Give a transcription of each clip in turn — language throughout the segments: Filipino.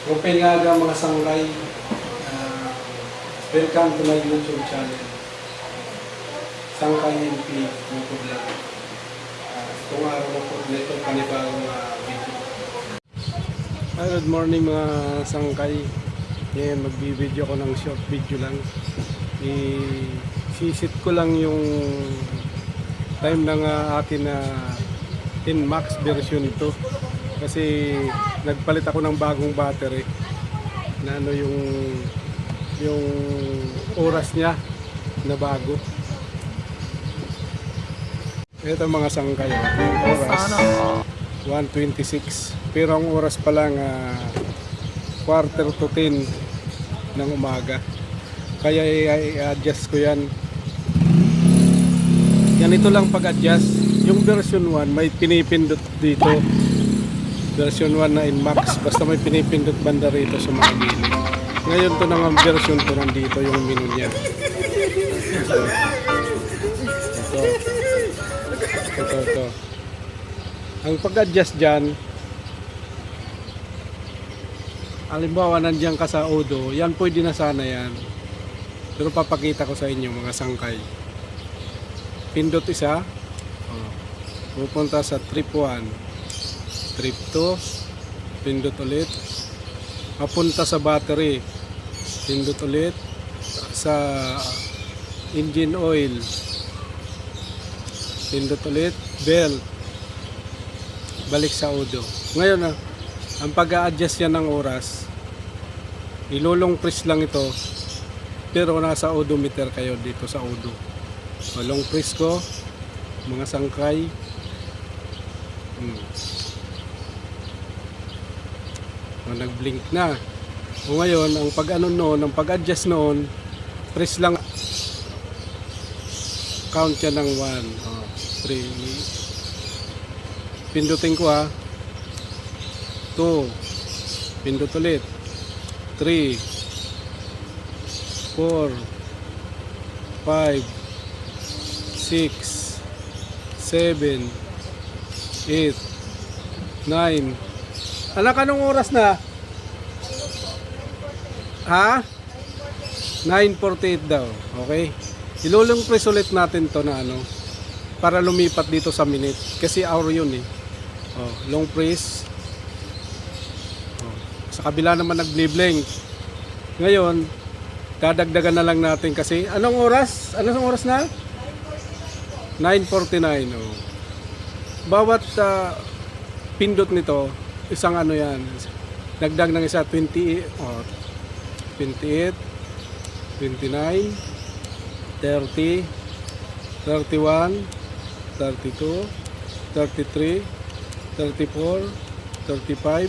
Open nga mga sangkay. Welcome to my YouTube channel. Sangkay NP Moto Vlog. Itong araw na po nito panibagong video. Good morning mga sangkay. Ngayon magbibideo ko ng short video lang. I-sisit ko lang yung time ng akin na NMAX version ito. Kasi nagpalit ako ng bagong battery na ano yung oras niya na bago. Ito mga sangkay, yung oras 1:26 pero ang oras pa lang 9:45 ng umaga, kaya i-adjust ko yan. Ganito lang pag-adjust. Yung version 1 may pinipindot dito, version 1 na NMAX, basta may pinipindot banda rito sa mga gilid. Ngayon to nang version 2 nandito yung menu niya. Ito. Ang pag-adjust dyan, halimbawa nandiyan ka sa Odo, yan pwede na sana yan. Pero papakita ko sa inyo mga sangkay. Pindot isa, pupunta sa trip 1, trip 2, pindot ulit, papunta sa battery, pindot ulit, sa engine oil, pindot ulit, belt, balik sa Odo. Ngayon ang pag-a-adjust yan ng oras, ilulong press lang ito, pero nasa odometer kayo dito sa Odo. Long press ko mga sangkay. Nag-blink na. O ngayon, ang pag-ano noon, ang pag-adjust noon, press lang, count yan ng 1, 3, pindutin ko 2, pindot ulit, 3, 4, 5, 6, 7, 8, 9. Anak, anong oras na? Ha? 9:48 daw. Okay? Ilulong press ulit natin to na para lumipat dito sa minute. Kasi hour yun eh. Long press. Sa kabila naman nag-blink. Ngayon, dadagdagan na lang natin kasi anong oras? Anong oras na? 9:49. Bawat pindot nito, isang yan. Dagdag ng isa 28, 28, 29, 30, 31, 32, 33, 34, 35,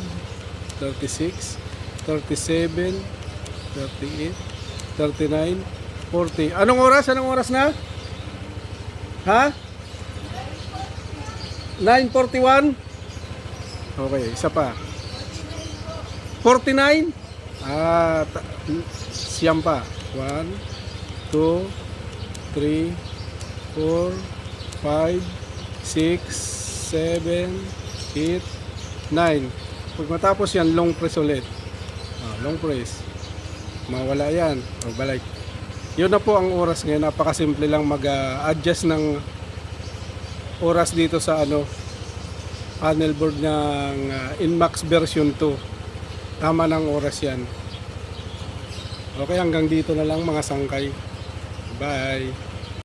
36, 37, 38, 39, 40. Anong oras? Anong oras na? Ha? 9:41? Okay, isa pa. 49? Siyam pa. 1, 2, 3, 4, 5, 6, 7, 8, 9. Pag matapos yan, long press ulit. Long press. Mawala yan. Balik. Yun na po ang oras ngayon. Napakasimple lang mag-adjust ng oras dito sa panel board ng NMAX version 2. Tama ng oras yan. Okay, hanggang dito na lang mga sangkay. Bye!